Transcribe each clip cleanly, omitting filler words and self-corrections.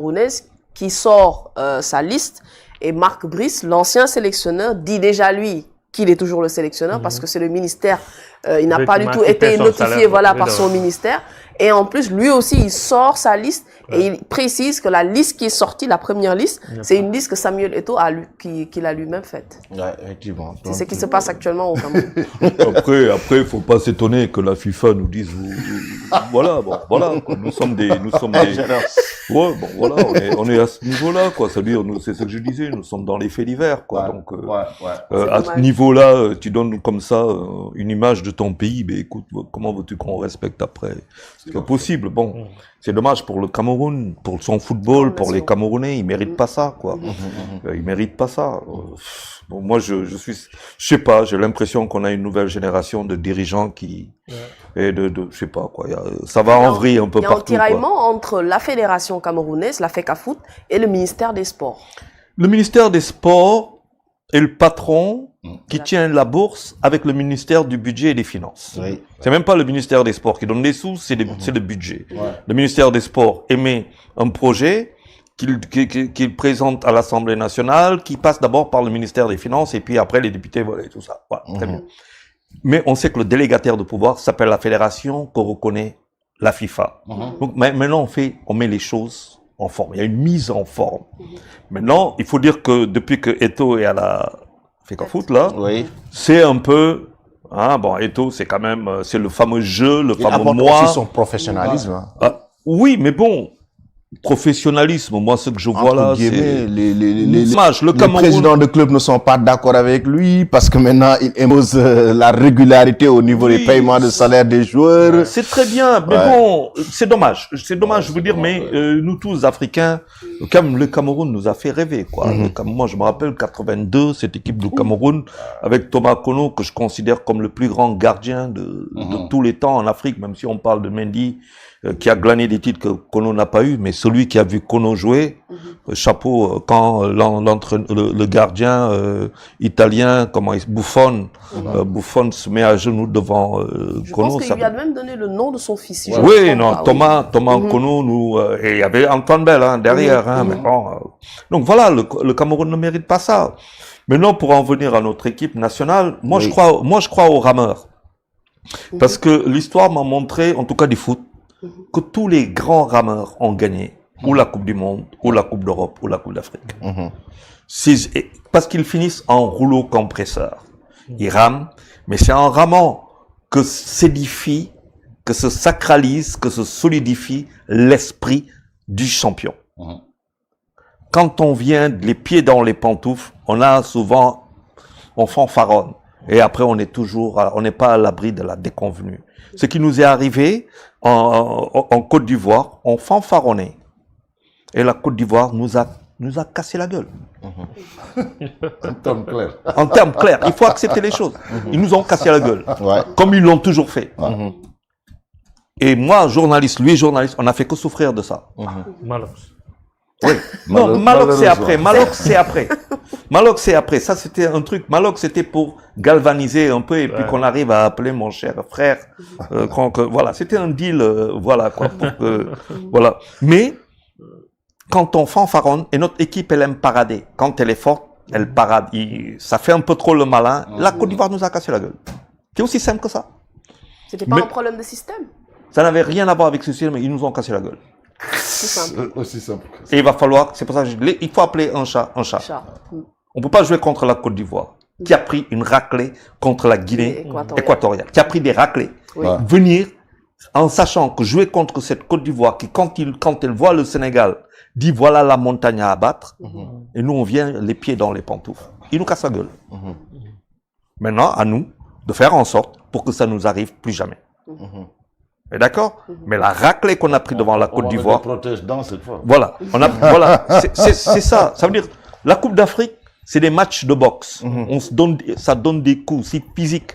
camerounaise qui sort sa liste et Marc Brice, l'ancien sélectionneur, dit déjà lui qu'il est toujours le sélectionneur parce que c'est le ministère, il n'a pas du tout été notifié par son ministère. Et en plus, lui aussi, il sort sa liste et il précise que la liste qui est sortie, la première liste, c'est une liste que Samuel Eto'o qu'il a lui-même faite. Ouais, effectivement. C'est ce qui se passe actuellement au Cameroun. Après, il faut pas s'étonner que la FIFA nous dise, voilà, quoi. Nous sommes des, ouais, bon, voilà, on est à ce niveau-là, quoi. C'est-à-dire, c'est ce que je disais, nous sommes dans les faits divers, quoi. Ouais, donc, à ce niveau-là, tu donnes comme ça une image de ton pays, mais écoute, comment veux-tu qu'on respecte après? C'est pas possible. Bon, c'est dommage pour le Cameroun, pour son football, pour les Camerounais, ils méritent pas ça, quoi. Ils méritent pas ça. Bon, moi, je sais pas, j'ai l'impression qu'on a une nouvelle génération de dirigeants qui, et je sais pas, quoi. Ça va en vrille un peu partout. Il y a un tiraillement entre la fédération camerounaise, la FECAFOOT, et le ministère des Sports. Le ministère des Sports est le patron qui tient la bourse avec le ministère du Budget et des Finances. Oui. C'est même pas le ministère des Sports qui donne les sous, c'est le budget. Ouais. Le ministère des Sports émet un projet qu'il présente à l'Assemblée nationale, qui passe d'abord par le ministère des Finances et puis après les députés, voilà, et tout ça. Voilà, très bien. Mais on sait que le délégataire de pouvoir s'appelle la fédération que reconnaît la FIFA. Donc maintenant on met les choses en forme. Il y a une mise en forme. Maintenant, il faut dire que depuis que Eto'o est à la FECAFOOT, là, c'est un peu, bon, Eto'o, c'est quand même, c'est le fameux jeu, le fameux moi. Aussi son professionnalisme. Oui, mais bon, professionnalisme, moi, ce que je vois là, c'est les présidents de clubs ne sont pas d'accord avec lui parce que maintenant, il impose la régularité au niveau des paiements de salaire des joueurs. C'est très bien, mais bon, c'est dommage. C'est dommage, je veux dire, mais nous tous, Africains, comme le Cameroun nous a fait rêver, quoi. Moi, je me rappelle, 82, cette équipe du Cameroun, avec Thomas Kono, que je considère comme le plus grand gardien de tous les temps en Afrique, même si on parle de Mendy, qui a glané des titres que Kono n'a pas eu, mais celui qui a vu Kono jouer, chapeau, quand le gardien italien, Buffon, Buffon se met à genoux devant Kono. Je pense qu'il lui a même donné le nom de son fils. Si oui, non, Thomas Kono, et il y avait Antoine Bell derrière. Mais bon, donc voilà, le Cameroun ne mérite pas ça. Maintenant, pour en venir à notre équipe nationale, moi je crois aux rameurs. Parce que l'histoire m'a montré, en tout cas du foot, que tous les grands rameurs ont gagné, ou la Coupe du Monde, ou la Coupe d'Europe, ou la Coupe d'Afrique. Parce qu'ils finissent en rouleau compresseur. Ils rament, mais c'est en ramant que s'édifie, que se sacralise, que se solidifie l'esprit du champion. Quand on vient les pieds dans les pantoufles, on fanfaronne. Et après, on n'est pas à l'abri de la déconvenue. Ce qui nous est arrivé en Côte d'Ivoire, on fanfaronnait. Et la Côte d'Ivoire nous a cassé la gueule. En termes clairs. En termes clairs. Il faut accepter les choses. Ils nous ont cassé la gueule. Comme ils l'ont toujours fait. Et moi, journaliste, on n'a fait que souffrir de ça. Malox. Oui. Non, Malox c'est après. Malox c'est après. Ça, c'était un truc. Malox, c'était pour galvaniser un peu et puis qu'on arrive à appeler mon cher frère. Voilà. C'était un deal, voilà, quoi. Voilà. Mais, quand on fanfaronne, et notre équipe, elle aime parader. Quand elle est forte, elle parade. Ça fait un peu trop le malin. La Côte d'Ivoire nous a cassé la gueule. C'est aussi simple que ça. C'était pas un problème de système. Ça n'avait rien à voir avec ce système, mais ils nous ont cassé la gueule. Aussi simple. Et il va falloir, c'est pour ça que il faut appeler un chat un chat. On peut pas jouer contre la Côte d'Ivoire, qui a pris une raclée contre la Guinée équatoriale, qui a pris des raclées. Venir, en sachant que jouer contre cette Côte d'Ivoire, qui quand elle voit le Sénégal, dit voilà la montagne à abattre, et nous on vient les pieds dans les pantoufles. Il nous casse la gueule. Maintenant, à nous de faire en sorte pour que ça nous arrive plus jamais. D'accord? Mais la raclée qu'on a pris devant la Côte d'Ivoire. Voilà. Voilà. C'est ça. Ça veut dire, la Coupe d'Afrique, c'est des matchs de boxe. Ça donne des coups, c'est physique.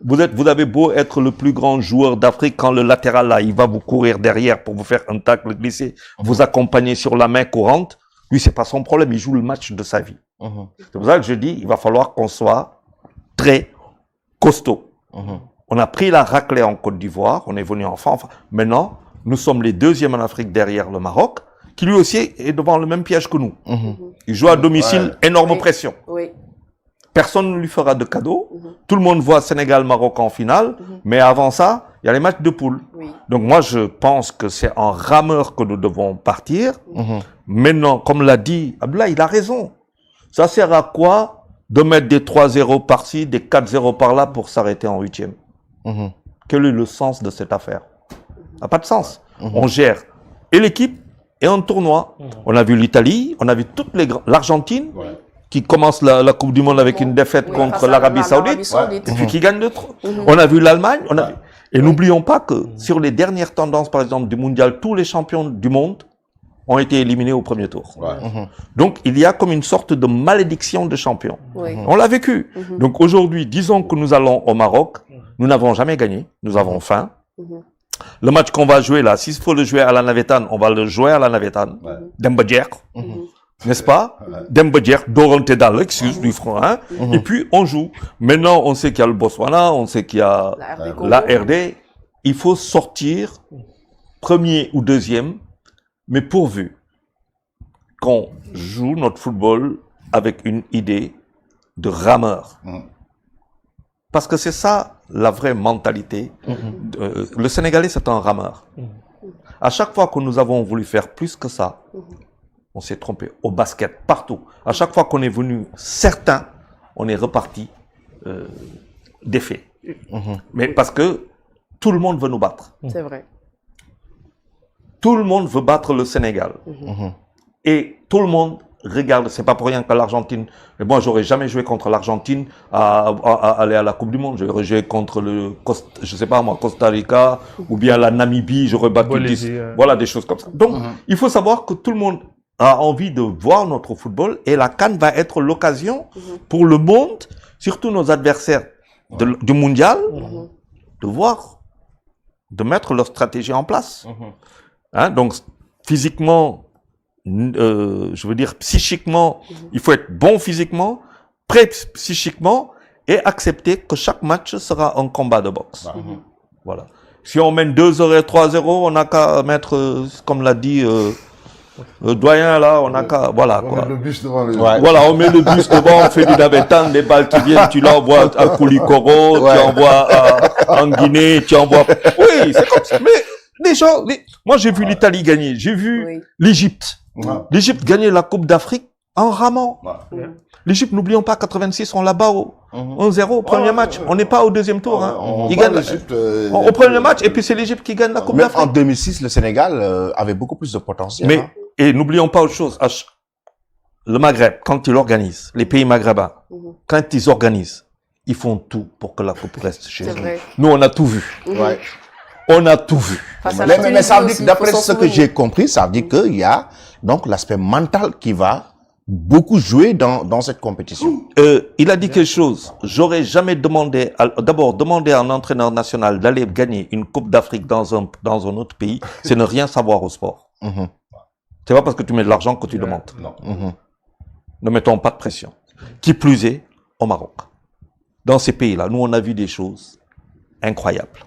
Vous avez beau être le plus grand joueur d'Afrique, quand le latéral là, il va vous courir derrière pour vous faire un tacle glissé, vous accompagner sur la main courante. Lui, c'est pas son problème. Il joue le match de sa vie. C'est pour ça que je dis, il va falloir qu'on soit très costaud. On a pris la raclée en Côte d'Ivoire, on est venu en France. Maintenant, nous sommes les deuxièmes en Afrique derrière le Maroc, qui lui aussi est devant le même piège que nous. Il joue à domicile, énorme pression. Personne ne lui fera de cadeau. Tout le monde voit Sénégal-Maroc en finale, mais avant ça, il y a les matchs de poule. Donc moi, je pense que c'est en rameur que nous devons partir. Maintenant, comme l'a dit Abdoulaye, il a raison. Ça sert à quoi de mettre des 3-0 par-ci, des 4-0 par-là pour s'arrêter en 8e? Quel est le sens de cette affaire? Ça n'a pas de sens. On gère et l'équipe et un tournoi. On a vu l'Italie, on a vu l'Argentine qui commence la Coupe du Monde avec une défaite contre l'Arabie Saoudite et puis qui gagne de trop. On a vu l'Allemagne. Et n'oublions pas que sur les dernières tendances, par exemple, du mondial, tous les champions du monde ont été éliminés au premier tour. Donc, il y a comme une sorte de malédiction de champions. On l'a vécu. Donc, aujourd'hui, disons que nous allons au Maroc. Nous n'avons jamais gagné. Nous avons faim. Le match qu'on va jouer là, s'il faut le jouer à la Navétane, on va le jouer à la Navétane. Demba Dieng. N'est-ce pas? Demba Dieng, Dorante Dal, excuse du front. Et puis, on joue. Maintenant, on sait qu'il y a le Botswana, on sait qu'il y a la RD. Il faut sortir premier ou deuxième, mais pourvu qu'on joue notre football avec une idée de rameur. Parce que c'est ça la vraie mentalité. Le Sénégalais, c'est un rameur. À chaque fois que nous avons voulu faire plus que ça, on s'est trompé. Au basket, partout. À chaque fois qu'on est venu certain, on est reparti défait. Mais parce que tout le monde veut nous battre. C'est vrai. Tout le monde veut battre le Sénégal. Et tout le monde regarde, c'est pas pour rien que l'Argentine, mais moi j'aurais jamais joué contre l'Argentine à aller à la Coupe du Monde. J'aurais joué contre je sais pas moi, Costa Rica, ou bien la Namibie, j'aurais battu voilà, des choses comme ça. Donc, il faut savoir que tout le monde a envie de voir notre football et la CAN va être l'occasion pour le monde, surtout nos adversaires du mondial, de voir, de mettre leur stratégie en place. Donc, physiquement, je veux dire psychiquement, il faut être bon physiquement, prêt psychiquement et accepter que chaque match sera un combat de boxe. Voilà. Si on mène 2-0 et 3-0, on n'a qu'à mettre, comme l'a dit le doyen là, on n'a qu'à, voilà quoi. On met le bus devant les... Voilà, on met le bus devant, on fait du navetan, les balles qui viennent, tu l'envoies à Koulikoro, tu envoies en Guinée, tu envoies... Oui, c'est comme ça. Mais les gens, moi j'ai vu l'Italie gagner, j'ai vu l'Égypte. L'Égypte gagner la Coupe d'Afrique en ramant. L'Égypte, n'oublions pas, 86, on là-bas 1-0 au premier match. On n'est pas au deuxième tour. Ils gagnent au premier match et puis c'est l'Égypte qui gagne la Coupe d'Afrique. En 2006, le Sénégal avait beaucoup plus de potentiel. Mais, et n'oublions pas autre chose. Le Maghreb, quand il organise, les pays maghrébins, quand ils organisent, ils font tout pour que la Coupe reste chez eux. Nous, on a tout vu. On a tout vu. Mais ça veut dire que d'après ce que j'ai compris, ça veut dire qu'il y a donc l'aspect mental qui va beaucoup jouer dans cette compétition. Il a dit quelque chose. J'aurais jamais demandé, d'abord demander à un entraîneur national d'aller gagner une Coupe d'Afrique dans un autre pays, c'est ne rien savoir au sport. C'est pas parce que tu mets de l'argent que tu demandes. Ne mettons pas de pression. Qui plus est, au Maroc. Dans ces pays-là, nous on a vu des choses incroyables.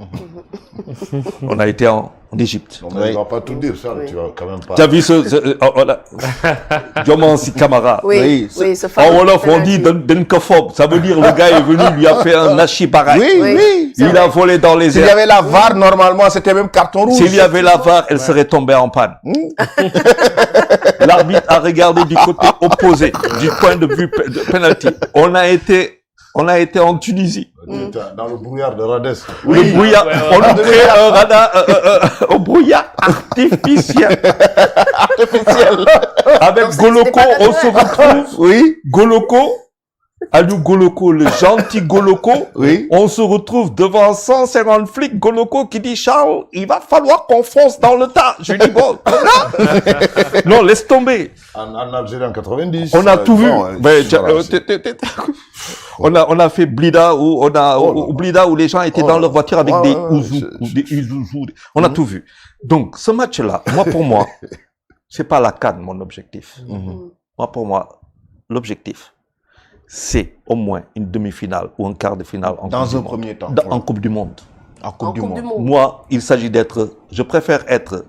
On a été en Égypte. On ne va pas tout dire, ça, tu vas quand même pas... Tu as vu Diomansi Kamara. Oui, ce fameux. En Wolof, on dit Denkophobe. Ça veut dire le gars est venu, lui a fait un nachi pareil. Il a volé dans les airs. S'il y avait la VAR, normalement, c'était même carton rouge. S'il y avait la VAR, elle serait tombée en panne. L'arbitre a regardé du côté opposé, du point de vue de penalty. On a été en Tunisie. Dans le brouillard de Rades. Le brouillard, on a créé un radar, un brouillard artificiel. Avec Goloko, on se retrouve. Goloko, Aliou Goloko, le gentil Goloko. On se retrouve devant 150 flics. Goloko qui dit, Charles, il va falloir qu'on fonce dans le tas. Je lui dis, bon, non, laisse tomber. En Algérie en 90. On a tout vu. On a fait Blida où les gens étaient dans leur voiture avec des Ouzou. On a tout vu. Donc, ce match-là, pour moi, c'est pas la CAN, mon objectif. Pour moi, l'objectif, c'est au moins une demi-finale ou un quart de finale dans un premier temps. En Coupe du Monde. En Coupe du Monde. Moi, il s'agit je préfère être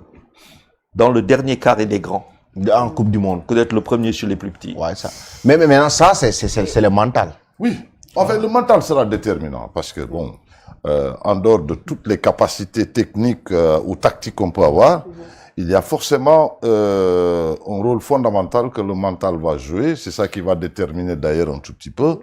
dans le dernier quart et des grands En Coupe du Monde. Que d'être le premier chez les plus petits. Ouais, ça. Mais maintenant, ça, c'est le mental. Oui. En fait, le mental sera déterminant parce que, bon, en dehors de toutes les capacités techniques ou tactiques qu'on peut avoir, il y a forcément un rôle fondamental que le mental va jouer. C'est ça qui va déterminer d'ailleurs un tout petit peu